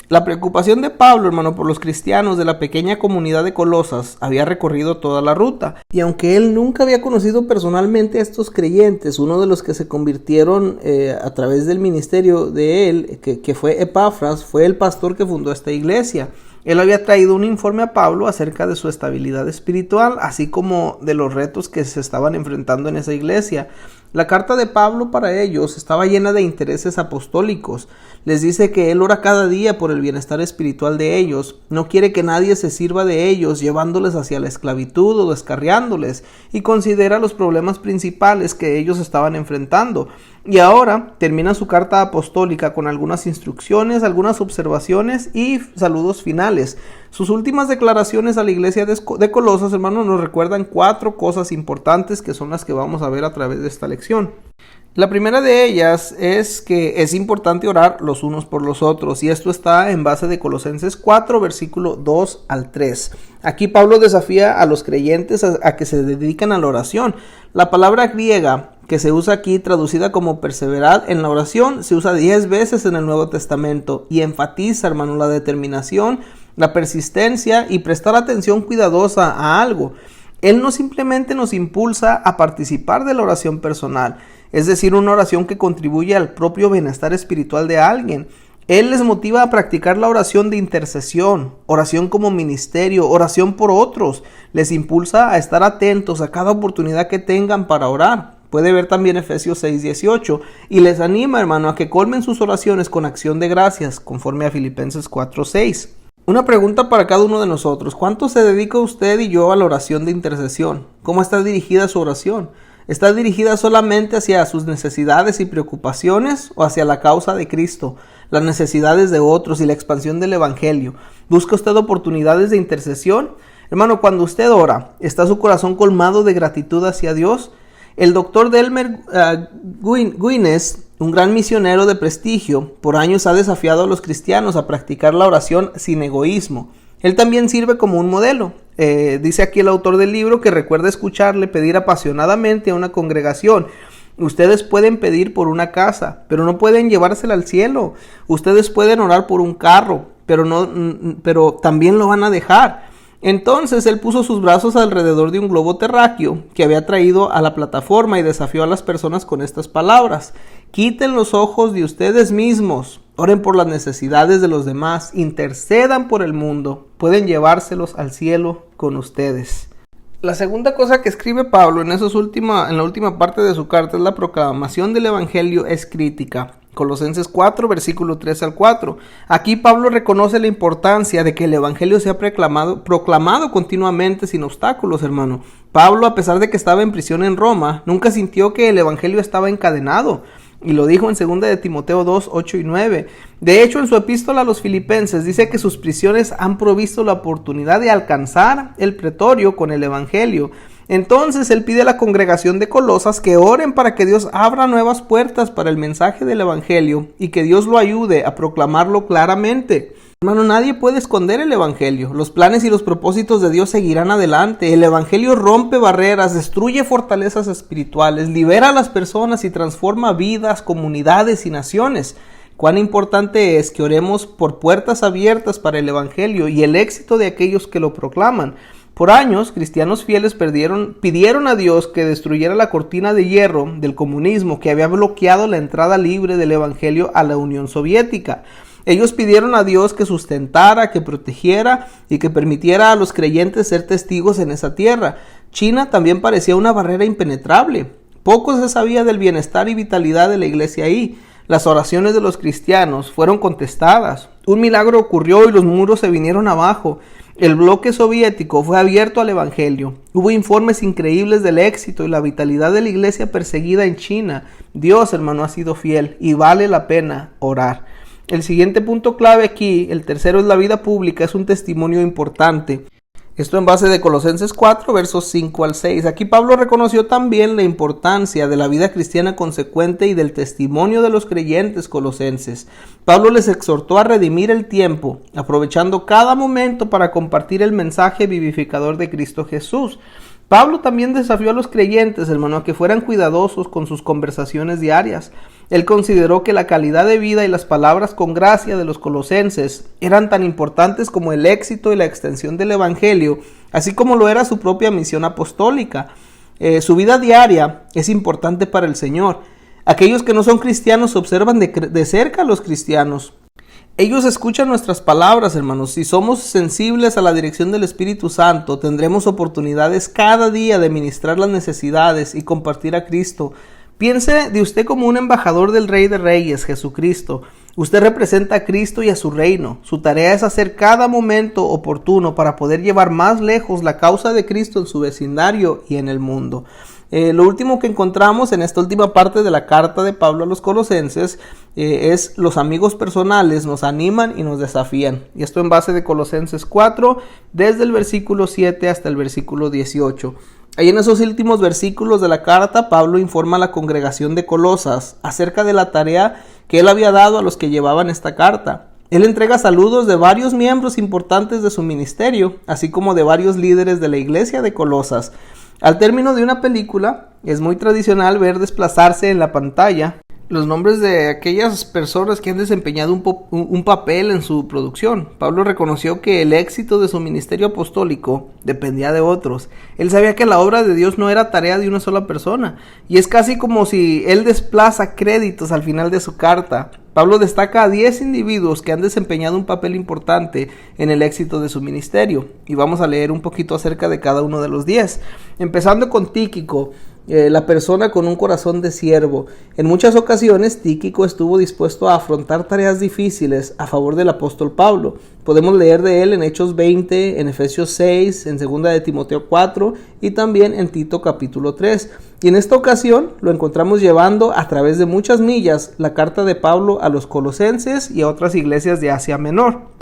La preocupación de Pablo, hermano, por los cristianos de la pequeña comunidad de Colosas había recorrido toda la ruta. Y aunque él nunca había conocido personalmente a estos creyentes, uno de los que se convirtieron a través del ministerio de él, que fue Epafras, fue el pastor que fundó esta iglesia. Él había traído un informe a Pablo acerca de su estabilidad espiritual, así como de los retos que se estaban enfrentando en esa iglesia. La carta de Pablo para ellos estaba llena de intereses apostólicos. Les dice que él ora cada día por el bienestar espiritual de ellos. No quiere que nadie se sirva de ellos, llevándoles hacia la esclavitud o descarriándoles, y considera los problemas principales que ellos estaban enfrentando. Y ahora termina su carta apostólica con algunas instrucciones, algunas observaciones y saludos finales. Sus últimas declaraciones a la iglesia de Colosas, hermanos, nos recuerdan 4 cosas importantes que son las que vamos a ver a través de esta lección. La primera de ellas es que es importante orar los unos por los otros, y esto está en base de Colosenses 4, versículo 2 al 3. Aquí Pablo desafía a los creyentes a que se dediquen a la oración. La palabra griega que se usa aquí, traducida como perseverad en la oración, se usa 10 veces en el Nuevo Testamento y enfatiza, hermano, la determinación, la persistencia y prestar atención cuidadosa a algo. Él no simplemente nos impulsa a participar de la oración personal, es decir, una oración que contribuye al propio bienestar espiritual de alguien. Él les motiva a practicar la oración de intercesión, oración como ministerio, oración por otros. Les impulsa a estar atentos a cada oportunidad que tengan para orar. Puede ver también Efesios 6:18 y les anima, hermano, a que colmen sus oraciones con acción de gracias, conforme a Filipenses 4:6. Una pregunta para cada uno de nosotros: ¿cuánto se dedica usted y yo a la oración de intercesión? ¿Cómo está dirigida su oración? ¿Está dirigida solamente hacia sus necesidades y preocupaciones o hacia la causa de Cristo, las necesidades de otros y la expansión del Evangelio? ¿Busca usted oportunidades de intercesión? Hermano, cuando usted ora, ¿está su corazón colmado de gratitud hacia Dios? El doctor Delmer Guinness, un gran misionero de prestigio, por años ha desafiado a los cristianos a practicar la oración sin egoísmo. Él también sirve como un modelo. Dice aquí el autor del libro que recuerda escucharle pedir apasionadamente a una congregación: ustedes pueden pedir por una casa, pero no pueden llevársela al cielo. Ustedes pueden orar por un carro, pero también lo van a dejar. Entonces él puso sus brazos alrededor de un globo terráqueo que había traído a la plataforma y desafió a las personas con estas palabras: quiten los ojos de ustedes mismos, oren por las necesidades de los demás, intercedan por el mundo, pueden llevárselos al cielo con ustedes. La segunda cosa que escribe Pablo en la última parte de su carta es la proclamación del evangelio es crítica. Colosenses 4, versículo 3 al 4. Aquí Pablo reconoce la importancia de que el evangelio sea proclamado continuamente sin obstáculos, hermano. Pablo, a pesar de que estaba en prisión en Roma, nunca sintió que el evangelio estaba encadenado. Y lo dijo en 2 de Timoteo 2, 8 y 9. De hecho, en su epístola a los Filipenses dice que sus prisiones han provisto la oportunidad de alcanzar el pretorio con el evangelio. Entonces él pide a la congregación de Colosas que oren para que Dios abra nuevas puertas para el mensaje del evangelio y que Dios lo ayude a proclamarlo claramente. Hermano, nadie puede esconder el evangelio. Los planes y los propósitos de Dios seguirán adelante. El evangelio rompe barreras, destruye fortalezas espirituales, libera a las personas y transforma vidas, comunidades y naciones. Cuán importante es que oremos por puertas abiertas para el evangelio y el éxito de aquellos que lo proclaman. Por años, cristianos fieles pidieron a Dios que destruyera la cortina de hierro del comunismo que había bloqueado la entrada libre del evangelio a la Unión Soviética. Ellos pidieron a Dios que sustentara, que protegiera y que permitiera a los creyentes ser testigos en esa tierra. China también parecía una barrera impenetrable. Poco se sabía del bienestar y vitalidad de la iglesia ahí. Las oraciones de los cristianos fueron contestadas. Un milagro ocurrió y los muros se vinieron abajo. El bloque soviético fue abierto al evangelio. Hubo informes increíbles del éxito y la vitalidad de la iglesia perseguida en China. Dios, hermano, ha sido fiel y vale la pena orar. El siguiente punto clave aquí, el tercero, es la vida pública, es un testimonio importante. Esto en base de Colosenses 4, versos 5 al 6. Aquí Pablo reconoció también la importancia de la vida cristiana consecuente y del testimonio de los creyentes colosenses. Pablo les exhortó a redimir el tiempo, aprovechando cada momento para compartir el mensaje vivificador de Cristo Jesús. Pablo también desafió a los creyentes, hermano, a que fueran cuidadosos con sus conversaciones diarias. Él consideró que la calidad de vida y las palabras con gracia de los colosenses eran tan importantes como el éxito y la extensión del evangelio, así como lo era su propia misión apostólica. Su vida diaria es importante para el Señor. Aquellos que no son cristianos observan de cerca a los cristianos. Ellos escuchan nuestras palabras, hermanos. Si somos sensibles a la dirección del Espíritu Santo, tendremos oportunidades cada día de ministrar las necesidades y compartir a Cristo. Piense de usted como un embajador del Rey de Reyes, Jesucristo. Usted representa a Cristo y a su reino. Su tarea es hacer cada momento oportuno para poder llevar más lejos la causa de Cristo en su vecindario y en el mundo. Lo último que encontramos en esta última parte de la carta de Pablo a los colosenses es los amigos personales nos animan y nos desafían. Y esto en base de Colosenses 4, desde el versículo 7 hasta el versículo 18. Ahí en esos últimos versículos de la carta, Pablo informa a la congregación de Colosas acerca de la tarea que él había dado a los que llevaban esta carta. Él entrega saludos de varios miembros importantes de su ministerio, así como de varios líderes de la iglesia de Colosas. Al término de una película, es muy tradicional ver desplazarse en la pantalla los nombres de aquellas personas que han desempeñado un papel en su producción. Pablo reconoció que el éxito de su ministerio apostólico dependía de otros. Él sabía que la obra de Dios no era tarea de una sola persona, y es casi como si él desplaza créditos al final de su carta. Pablo destaca a 10 individuos que han desempeñado un papel importante en el éxito de su ministerio, y vamos a leer un poquito acerca de cada uno de los 10, empezando con Tíquico, la persona con un corazón de siervo. En muchas ocasiones Tíquico estuvo dispuesto a afrontar tareas difíciles a favor del apóstol Pablo. Podemos leer de él en Hechos 20, en Efesios 6, en 2 de Timoteo 4 y también en Tito capítulo 3. Y en esta ocasión lo encontramos llevando a través de muchas millas la carta de Pablo a los colosenses y a otras iglesias de Asia Menor.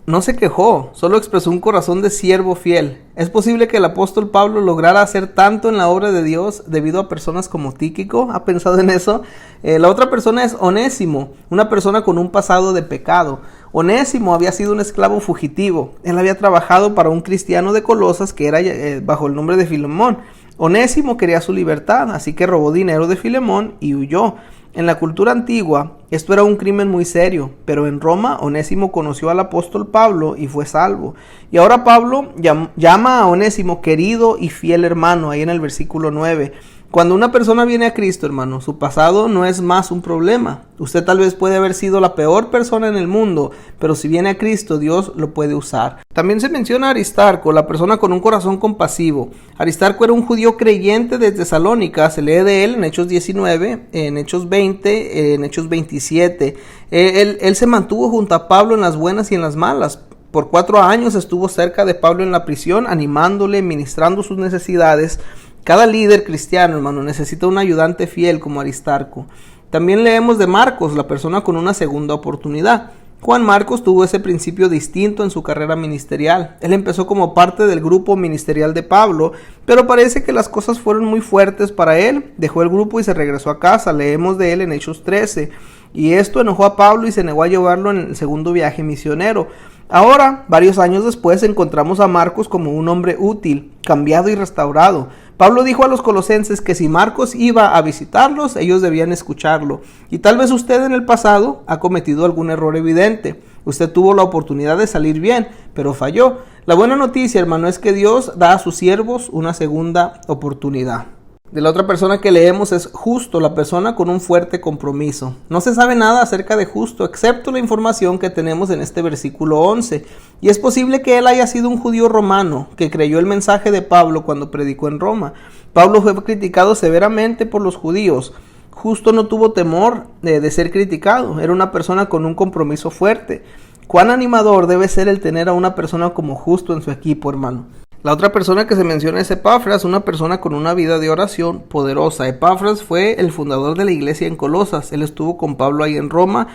No se quejó, solo expresó un corazón de siervo fiel. Es posible que el apóstol Pablo lograra hacer tanto en la obra de Dios debido a personas como Tíquico. ¿Ha pensado en eso? La otra persona es Onésimo, una persona con un pasado de pecado. Onésimo había sido un esclavo fugitivo. Él había trabajado para un cristiano de Colosas que era bajo el nombre de Filemón. Onésimo quería su libertad, así que robó dinero de Filemón y huyó. En la cultura antigua, esto era un crimen muy serio, pero en Roma, Onésimo conoció al apóstol Pablo y fue salvo. Y ahora Pablo llama a Onésimo querido y fiel hermano, ahí en el versículo 9. Cuando una persona viene a Cristo, hermano, su pasado no es más un problema. Usted tal vez puede haber sido la peor persona en el mundo, pero si viene a Cristo, Dios lo puede usar. También se menciona a Aristarco, la persona con un corazón compasivo. Aristarco era un judío creyente de Tesalónica, se lee de él en Hechos 19, en Hechos 20, en Hechos 27. Él se mantuvo junto a Pablo en las buenas y en las malas. Por 4 años estuvo cerca de Pablo en la prisión, animándole, ministrando sus necesidades. Cada líder cristiano, hermano, necesita un ayudante fiel como Aristarco. También leemos de Marcos, la persona con una segunda oportunidad. Juan Marcos tuvo ese principio distinto en su carrera ministerial. Él empezó como parte del grupo ministerial de Pablo, pero parece que las cosas fueron muy fuertes para él. Dejó el grupo y se regresó a casa. Leemos de él en Hechos 13. Y esto enojó a Pablo y se negó a llevarlo en el segundo viaje misionero. Ahora, varios años después, encontramos a Marcos como un hombre útil, cambiado y restaurado. Pablo dijo a los colosenses que si Marcos iba a visitarlos, ellos debían escucharlo. Y tal vez usted en el pasado ha cometido algún error evidente. Usted tuvo la oportunidad de salir bien, pero falló. La buena noticia, hermano, es que Dios da a sus siervos una segunda oportunidad. De la otra persona que leemos es Justo, la persona con un fuerte compromiso. No se sabe nada acerca de Justo, excepto la información que tenemos en este versículo 11. Y es posible que él haya sido un judío romano que creyó el mensaje de Pablo cuando predicó en Roma. Pablo fue criticado severamente por los judíos. Justo no tuvo temor de ser criticado. Era una persona con un compromiso fuerte. Cuán animador debe ser el tener a una persona como Justo en su equipo, hermano. La otra persona que se menciona es Epafras, una persona con una vida de oración poderosa. Epafras fue el fundador de la iglesia en Colosas. Él estuvo con Pablo ahí en Roma,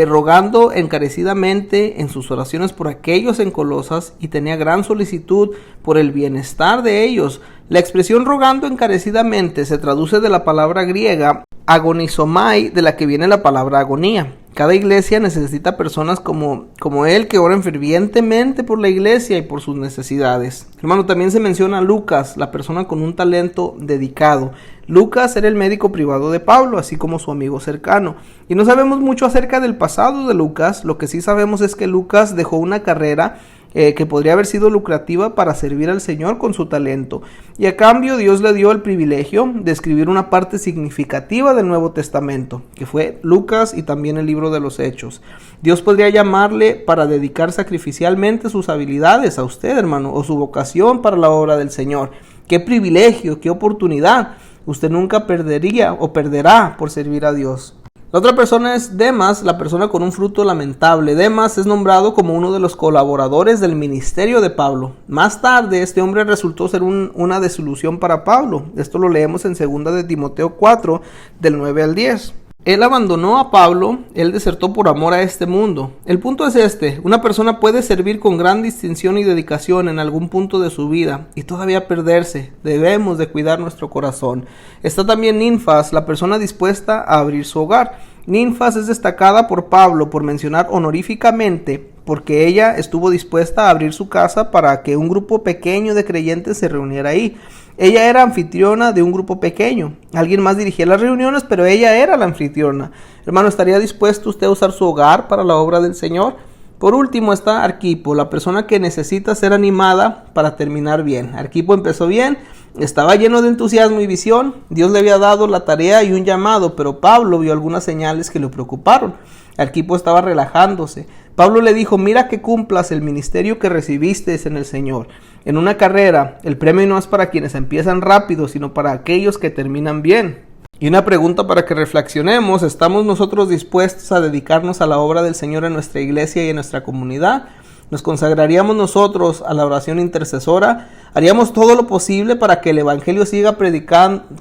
rogando encarecidamente en sus oraciones por aquellos en Colosas y tenía gran solicitud por el bienestar de ellos. La expresión rogando encarecidamente se traduce de la palabra griega agonizomai, de la que viene la palabra agonía. Cada iglesia necesita personas como él que oren fervientemente por la iglesia y por sus necesidades. Hermano, también se menciona a Lucas, la persona con un talento dedicado. Lucas era el médico privado de Pablo, así como su amigo cercano. Y no sabemos mucho acerca del pasado de Lucas. Lo que sí sabemos es que Lucas dejó una carrera que podría haber sido lucrativa para servir al Señor con su talento. Y a cambio Dios le dio el privilegio de escribir una parte significativa del Nuevo Testamento, que fue Lucas y también el libro de los Hechos. Dios podría llamarle para dedicar sacrificialmente sus habilidades a usted, hermano, o su vocación para la obra del Señor. ¡Qué privilegio, qué oportunidad! Usted nunca perdería o perderá por servir a Dios. La otra persona es Demas, la persona con un fruto lamentable. Demas es nombrado como uno de los colaboradores del ministerio de Pablo. Más tarde, este hombre resultó ser una desilusión para Pablo. Esto lo leemos en 2 de Timoteo 4, del 9 al 10. Él abandonó a Pablo, él desertó por amor a este mundo. El punto es este: una persona puede servir con gran distinción y dedicación en algún punto de su vida y todavía perderse. Debemos de cuidar nuestro corazón. Está también Ninfas, la persona dispuesta a abrir su hogar. Ninfas es destacada por Pablo por mencionar honoríficamente porque ella estuvo dispuesta a abrir su casa para que un grupo pequeño de creyentes se reuniera ahí. Ella era anfitriona de un grupo pequeño. Alguien más dirigía las reuniones, pero ella era la anfitriona. Hermano, ¿estaría dispuesto usted a usar su hogar para la obra del Señor? Por último está Arquipo, la persona que necesita ser animada para terminar bien. Arquipo empezó bien, estaba lleno de entusiasmo y visión. Dios le había dado la tarea y un llamado, pero Pablo vio algunas señales que le preocuparon. Arquipo estaba relajándose. Pablo le dijo: mira que cumplas el ministerio que recibiste en el Señor. En una carrera, el premio no es para quienes empiezan rápido, sino para aquellos que terminan bien. Y una pregunta para que reflexionemos: ¿estamos nosotros dispuestos a dedicarnos a la obra del Señor en nuestra iglesia y en nuestra comunidad? ¿Nos consagraríamos nosotros a la oración intercesora? ¿Haríamos todo lo posible para que el Evangelio se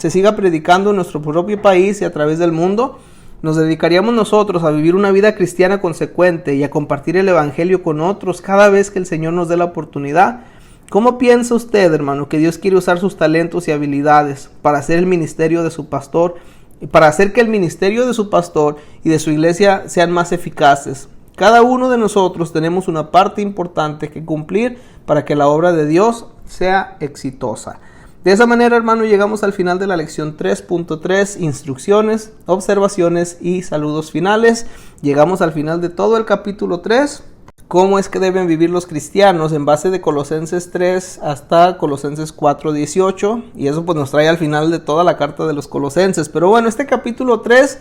siga predicando en nuestro propio país y a través del mundo? ¿Nos dedicaríamos nosotros a vivir una vida cristiana consecuente y a compartir el Evangelio con otros cada vez que el Señor nos dé la oportunidad? ¿Cómo piensa usted, hermano, que Dios quiere usar sus talentos y habilidades para hacer el ministerio de su pastor y para hacer que el ministerio de su pastor y de su iglesia sean más eficaces? Cada uno de nosotros tenemos una parte importante que cumplir para que la obra de Dios sea exitosa. De esa manera, hermano, llegamos al final de la lección 3.3, instrucciones, observaciones y saludos finales. Llegamos al final de todo el capítulo 3. ¿Cómo es que deben vivir los cristianos? En base de Colosenses 3 hasta Colosenses 4:18. Y eso pues nos trae al final de toda la carta de los Colosenses. Pero bueno, este capítulo 3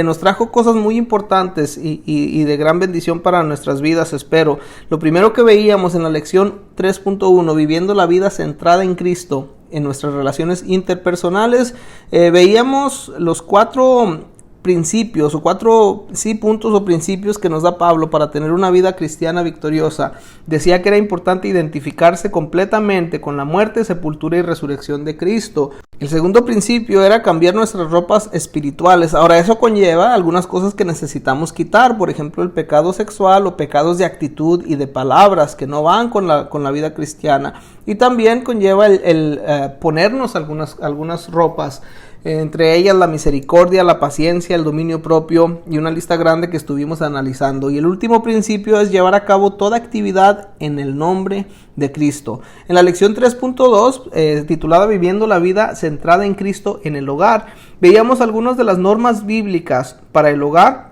nos trajo cosas muy importantes y de gran bendición para nuestras vidas, espero. Lo primero que veíamos en la lección 3.1, viviendo la vida centrada en Cristo en nuestras relaciones interpersonales, veíamos los cuatro principios o puntos o principios que nos da Pablo para tener una vida cristiana victoriosa. Decía que era importante identificarse completamente con la muerte, sepultura y resurrección de Cristo. El segundo principio era cambiar nuestras ropas espirituales. Ahora, eso conlleva algunas cosas que necesitamos quitar, por ejemplo el pecado sexual o pecados de actitud y de palabras que no van con la vida cristiana, y también conlleva el ponernos algunas ropas, entre ellas la misericordia, la paciencia, el dominio propio y una lista grande que estuvimos analizando. Y el último principio es llevar a cabo toda actividad en el nombre de Cristo. En la lección 3.2, titulada Viviendo la vida centrada en Cristo en el hogar, veíamos algunas de las normas bíblicas para el hogar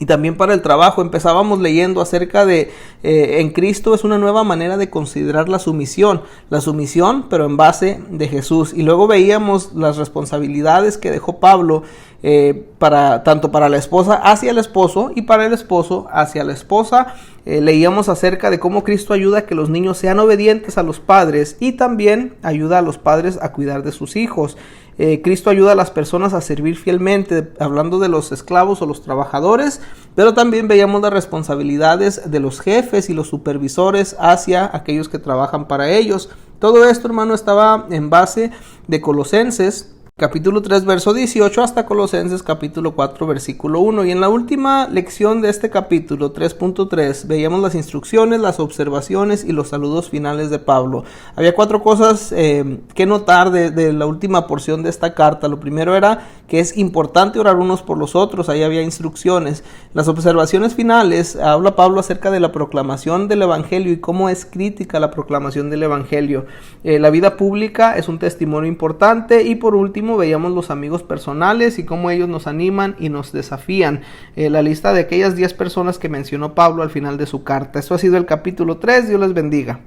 y también para el trabajo. Empezábamos leyendo acerca de en Cristo es una nueva manera de considerar la sumisión, pero en base de Jesús. Y luego veíamos las responsabilidades que dejó Pablo tanto para la esposa hacia el esposo y para el esposo hacia la esposa. Leíamos acerca de cómo Cristo ayuda a que los niños sean obedientes a los padres y también ayuda a los padres a cuidar de sus hijos. Cristo ayuda a las personas a servir fielmente, hablando de los esclavos o los trabajadores, pero también veíamos las responsabilidades de los jefes y los supervisores hacia aquellos que trabajan para ellos. Todo esto, hermano, estaba en base de Colosenses capítulo 3, verso 18, hasta Colosenses capítulo 4, versículo 1. Y en la última lección de este capítulo 3.3 veíamos las instrucciones, las observaciones y los saludos finales de Pablo. Había 4 cosas que notar de la última porción de esta carta. Lo primero era que es importante orar unos por los otros. Ahí había instrucciones. Las observaciones finales, habla Pablo acerca de la proclamación del evangelio y cómo es crítica la proclamación del evangelio. La vida pública es un testimonio importante. Y por último veíamos los amigos personales y cómo ellos nos animan y nos desafían. La lista de aquellas 10 personas que mencionó Pablo al final de su carta. Esto ha sido el capítulo 3. Dios les bendiga.